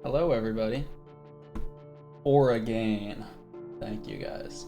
Hello, everybody. Or again. Thank you, guys.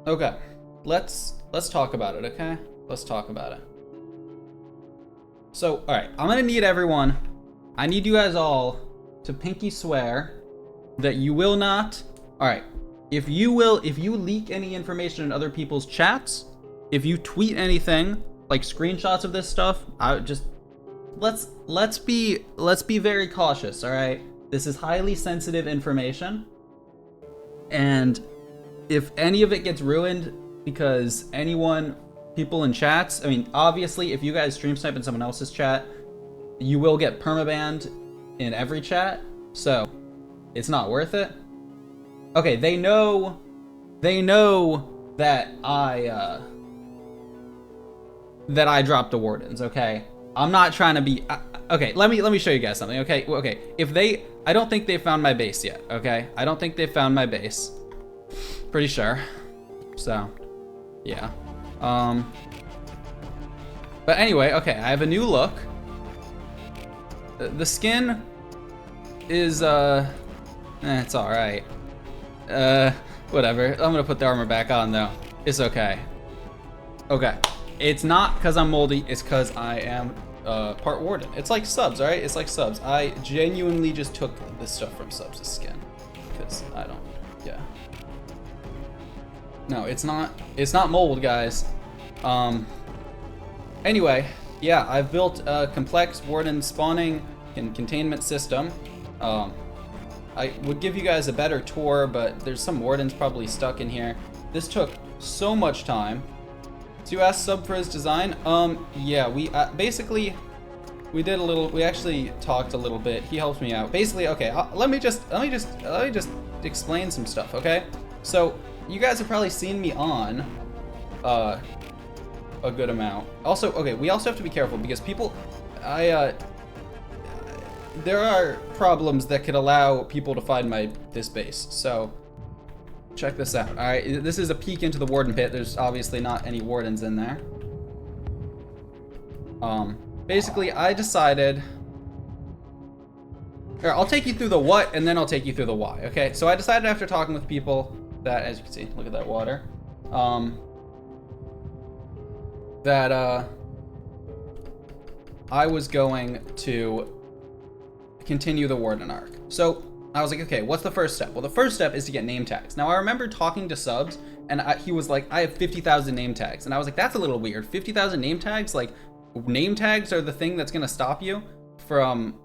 Okay, let's talk about it. Okay, let's talk about it. So, all right, I'm gonna need everyone. I need you guys all to pinky swear that you will not. All right, if you leak any information in other people's chats, if you tweet anything like screenshots of this stuff, let's be very cautious. All right, this is highly sensitive information, and if any of it gets ruined because people in chats, I mean, obviously, if you guys stream snipe in someone else's chat, you will get permabanned in every chat, so it's not worth it. Okay, they know that I dropped the Wardens, okay? I'm not trying to be, okay, let me show you guys something, okay? Okay, I don't think they found my base yet, okay? I don't think they found my base. Pretty sure. So, yeah. But anyway, okay, I have a new look. The skin is, it's alright. Whatever. I'm gonna put the armor back on, though. It's okay. Okay. It's not because I'm moldy, it's because I am part Warden. It's like subs, alright? It's like subs. I genuinely just took this stuff from subs' skin. Because I don't, yeah. No, it's not mold, guys. Anyway, yeah, I've built a complex Warden spawning and containment system. I would give you guys a better tour, but there's some Wardens probably stuck in here. This took so much time. So you asked Sub for his design? Yeah, we basically we actually talked a little bit. He helped me out. Basically, okay, let me just explain some stuff, okay? So you guys have probably seen me on a good amount. Also, okay, we also have to be careful because there are problems that could allow people to find this base. So check this out. All right, this is a peek into the Warden pit. There's obviously not any Wardens in there. Basically, I decided. Here, I'll take you through the what, and then I'll take you through the why. Okay, so I decided after talking with people that, as you can see, look at that water, that I was going to continue the Warden arc. So I was like, okay, what's the first step? Well, the first step is to get name tags. Now, I remember talking to subs, and he was like, I have 50,000 name tags. And I was like, that's a little weird. 50,000 name tags? Like, name tags are the thing that's gonna stop you from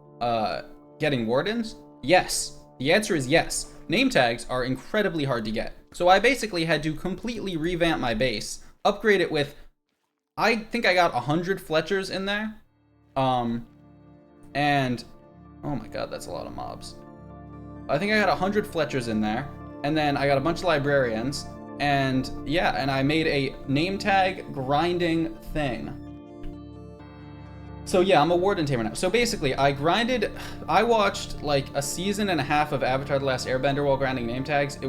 getting Wardens? Yes. The answer is yes. Name tags are incredibly hard to get. So I basically had to completely revamp my base, upgrade it with, I think I got 100 Fletchers in there. And, oh my god, that's a lot of mobs. I think I got 100 Fletchers in there, and then I got a bunch of librarians, and yeah, and I made a name tag grinding thing. So yeah, I'm a Warden tamer now. So basically, I watched like a season and a half of Avatar: The Last Airbender while grinding name tags. And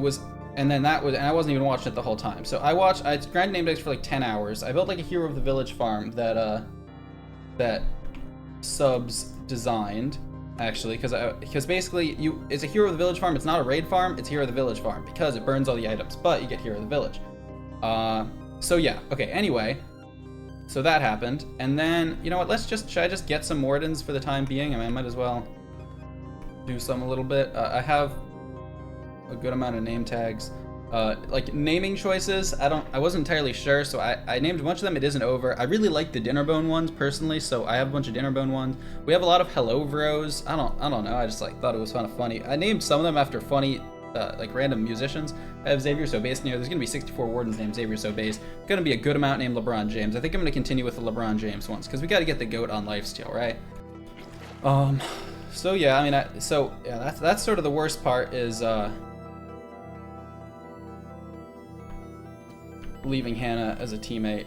I wasn't even watching it the whole time. So I grinded name tags for like 10 hours. I built like a Hero of the Village farm that subs designed, actually, because basically it's a Hero of the Village farm. It's not a raid farm, it's Hero of the Village farm because it burns all the items, but you get Hero of the Village. So yeah, okay, anyway, so that happened, and then, you know what, should I just get some Wardens for the time being? I mean, I might as well do some a little bit. I have a good amount of name tags. Like naming choices, I wasn't entirely sure, so I named a bunch of them. It isn't over. I really like the Dinnerbone ones personally, so I have a bunch of Dinnerbone ones. We have a lot of Hello Bros. I don't know. I just like thought it was kind of funny. I named some of them after funny, like random musicians. I have Xavier Sobase near. There's gonna be 64 Wardens named Xavier Sobase. Gonna be a good amount named LeBron James. I think I'm gonna continue with the LeBron James ones because we got to get the GOAT on LifeSteal, right? So yeah, I mean, that's sort of the worst part is leaving Hannah as a teammate,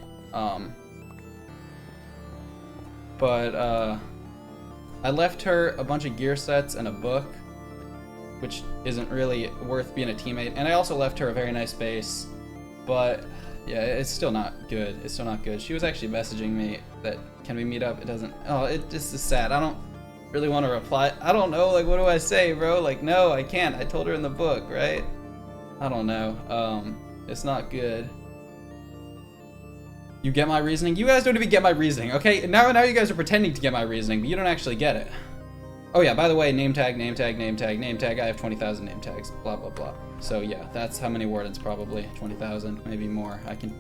but I left her a bunch of gear sets and a book, which isn't really worth being a teammate, and I also left her a very nice base, but yeah, it's still not good. She was actually messaging me that, can we meet up? It doesn't, this is sad. really want to reply. I don't know, like, what do I say, bro? Like, no, I can't. I told her in the book, right? I don't know. It's not good. You get my reasoning? You guys don't even get my reasoning, okay? Now you guys are pretending to get my reasoning, but you don't actually get it. Oh yeah, by the way, name tag, name tag, name tag, name tag. I have 20,000 name tags, blah, blah, blah. So yeah, that's how many Wardens, probably 20,000, maybe more. I could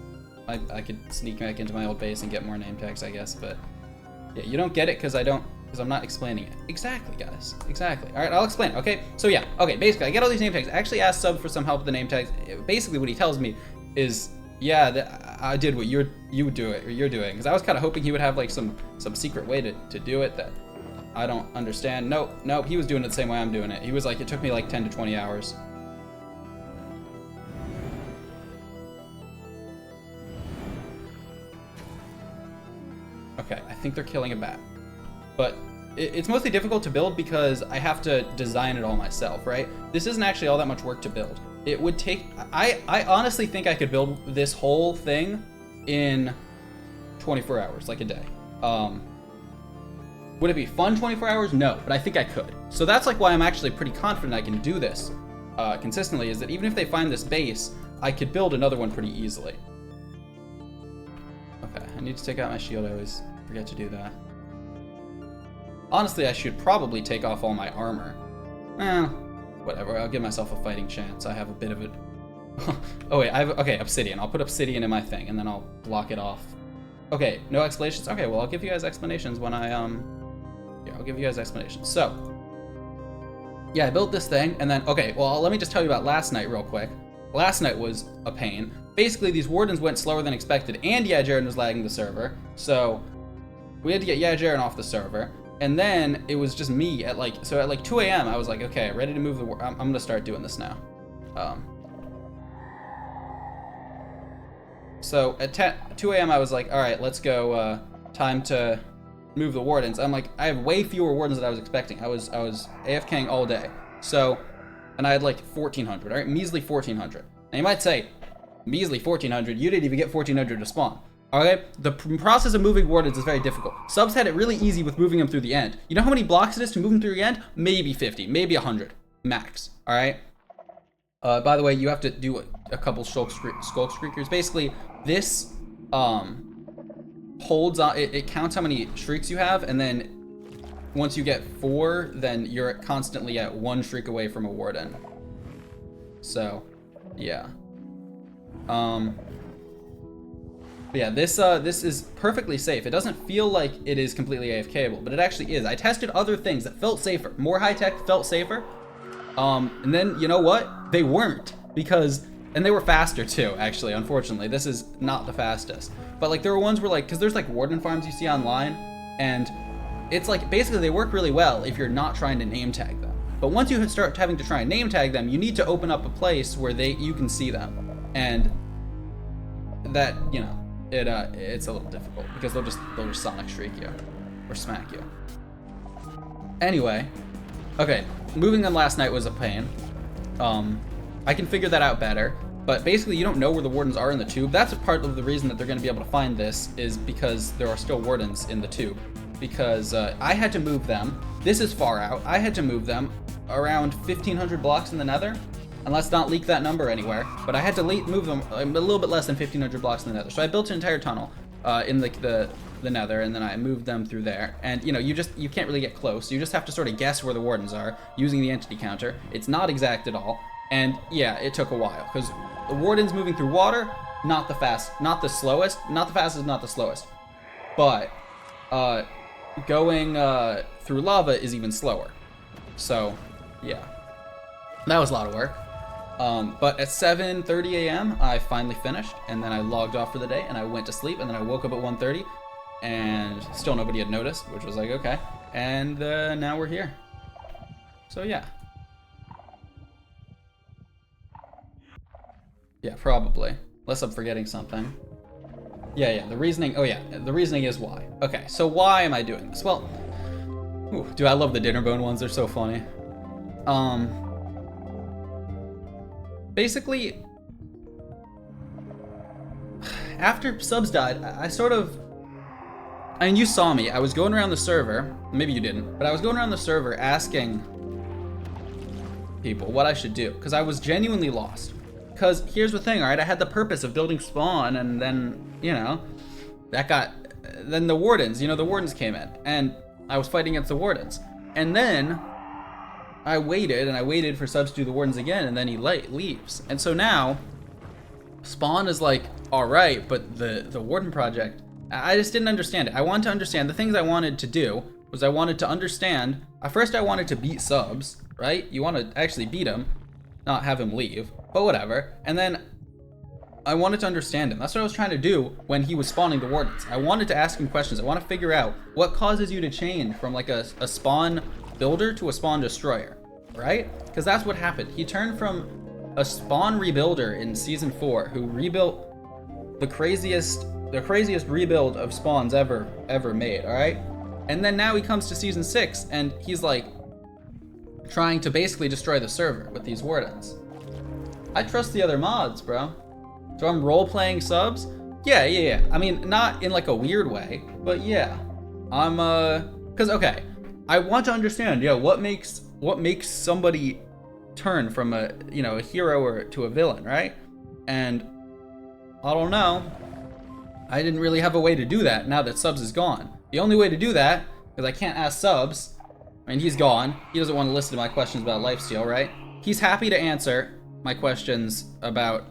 sneak back into my old base and get more name tags, I guess, but yeah, you don't get it because I'm not explaining it. Exactly, guys, exactly. All right, I'll explain it, okay? So yeah, okay, basically, I get all these name tags. I actually asked Sub for some help with the name tags. Basically, what he tells me is, yeah, I did what you're doing, because I was kind of hoping he would have like some secret way to do it that I don't understand. Nope, he was doing it the same way I'm doing it. He was like, it took me like 10 to 20 hours. Okay, I think they're killing a bat. But it's mostly difficult to build because I have to design it all myself, right? This isn't actually all that much work to build. It would take, I honestly think I could build this whole thing in 24 hours, like a day. Would it be fun 24 hours? No, but I think I could. So that's like why I'm actually pretty confident I can do this consistently, is that even if they find this base, I could build another one pretty easily. Okay, I need to take out my shield. I always forget to do that. Honestly, I should probably take off all my armor. Whatever, I'll give myself a fighting chance. I have a bit of it. Oh wait, okay, obsidian. I'll put obsidian in my thing and then I'll block it off. Okay, no explanations? Okay, well, I'll give you guys explanations when I, yeah, I'll give you guys explanations. So, yeah, I built this thing and then, okay, well, let me just tell you about last night real quick. Last night was a pain. Basically, these Wardens went slower than expected and Jaren was lagging the server. So, we had to get Jaren off the server. And then it was just me at like 2 a.m. I was like, okay, ready to move the I'm gonna start doing this now. So at 2 a.m. I was like, all right, let's go, time to move the Wardens. I'm like, I have way fewer Wardens than I was expecting. I was AFKing all day. So, and I had like 1,400, all right, measly 1,400. And you might say, measly 1,400, you didn't even get 1,400 to spawn. Okay, the process of moving Wardens is very difficult. Subs had it really easy with moving them through the end. You know how many blocks it is to move them through the end? Maybe 50, maybe 100, max, all right? By the way, you have to do a couple skull shriekers. Basically, this holds on, it counts how many shrieks you have, and then once you get 4, then you're constantly at 1 shriek away from a Warden. So, yeah. But yeah, this is perfectly safe. It doesn't feel like it is completely AFKable, but it actually is. I tested other things that felt safer. More high-tech felt safer. And then, you know what? They weren't, and they were faster too, actually, unfortunately. This is not the fastest. But like, there were ones where like, because there's like Warden farms you see online, and it's like, basically they work really well if you're not trying to name tag them. But once you start having to try and name tag them, you need to open up a place where you can see them. And that, you know, it's a little difficult because they'll just sonic shriek you or smack you. Anyway, okay, moving them last night was a pain. I can figure that out better, but basically you don't know where the Wardens are in the tube. That's a part of the reason that they're going to be able to find this, is because there are still Wardens in the tube. Because I had to move them. This is far out. I had to move them around 1,500 blocks in the Nether. And let's not leak that number anywhere, but I had to move them a little bit less than 1,500 blocks in the Nether. So I built an entire tunnel in the Nether, and then I moved them through there. And you know, you can't really get close. You just have to sort of guess where the Wardens are using the entity counter. It's not exact at all. And yeah, it took a while because the Wardens moving through water, not the fastest, not the slowest, but going through lava is even slower. So yeah, that was a lot of work. But at 7:30 a.m. I finally finished, and then I logged off for the day and I went to sleep, and then I woke up at 1:30 and still nobody had noticed, which was like, okay. And now we're here. So yeah. Yeah, probably. Unless I'm forgetting something. Yeah, the reasoning, oh yeah, the reasoning is why. Okay, so why am I doing this? Well, ooh, dude, I love the dinner bone ones, they're so funny. Basically, after subs died, I sort of And you saw me. I was going around the server. Maybe you didn't, but I was going around the server asking people what I should do, because I was genuinely lost. Because here's the thing, all right? I had the purpose of building spawn, and then, you know, then the Wardens, you know, the Wardens came in, and I was fighting against the Wardens. And then I waited, and I waited for subs to do the Wardens again, and then he leaves. And so now, spawn is like, all right, but the Warden project, I just didn't understand it. I wanted to understand, the things I wanted to do was I wanted to understand, first I wanted to beat subs, right? You want to actually beat him, not have him leave, but whatever. And then I wanted to understand him. That's what I was trying to do when he was spawning the Wardens. I wanted to ask him questions. I want to figure out what causes you to change from like a spawn builder to a spawn destroyer, right? Because that's what happened. He turned from a spawn rebuilder in season 4 who rebuilt the craziest rebuild of spawns ever made, all right? And then now he comes to season 6 and he's like trying to basically destroy the server with these Wardens. I trust the other mods, bro. So I'm role-playing subs? Yeah. I mean, not in like a weird way, but yeah. I'm cause okay, I want to understand, yeah, what makes somebody turn from a hero to a villain, right? And I don't know. I didn't really have a way to do that now that subs is gone. The only way to do that, because I can't ask subs, I mean, he's gone. He doesn't want to listen to my questions about LifeSteal, right? He's happy to answer my questions about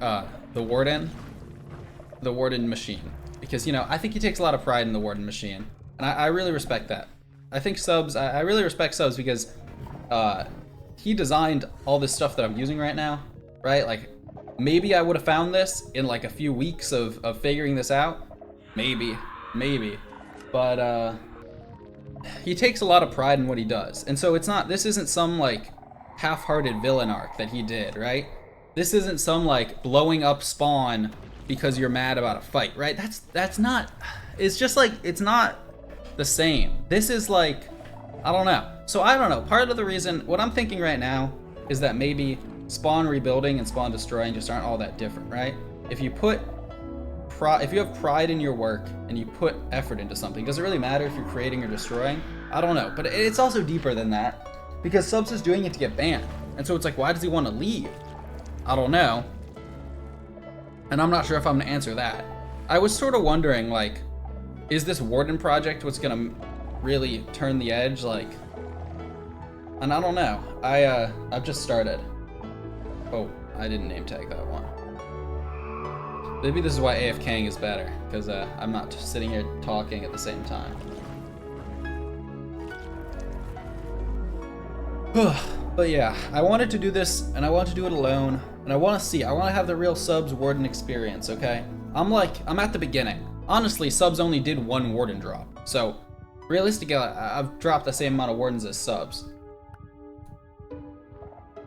the Warden machine. Because, you know, I think he takes a lot of pride in the Warden machine. And I really respect that. I think subs, I really respect subs because he designed all this stuff that I'm using right now, right? Like, maybe I would have found this in like a few weeks of figuring this out. Maybe. But he takes a lot of pride in what he does. And so this isn't some like half-hearted villain arc that he did, right? This isn't some like blowing up spawn because you're mad about a fight, right? That's not, it's just like, it's not the same. This is like, I don't know. So I don't know, part of the reason, what I'm thinking right now is that maybe spawn rebuilding and spawn destroying just aren't all that different, right? If you have pride in your work and you put effort into something, does it really matter if you're creating or destroying? I don't know, but it's also deeper than that because subs is doing it to get banned. And so it's like, why does he want to leave? I don't know. And I'm not sure if I'm gonna answer that. I was sort of wondering, like, is this Warden project what's gonna really turn the edge? Like, and I don't know. I've just started. Oh, I didn't name tag that one. Maybe this is why AFKing is better, because I'm not sitting here talking at the same time. But yeah, I wanted to do this, and I want to do it alone, and I want to have the real subs Warden experience, okay? I'm at the beginning. Honestly, subs only did one Warden drop, so realistically, I've dropped the same amount of Wardens as subs.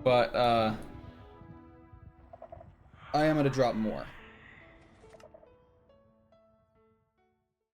But, I am gonna drop more.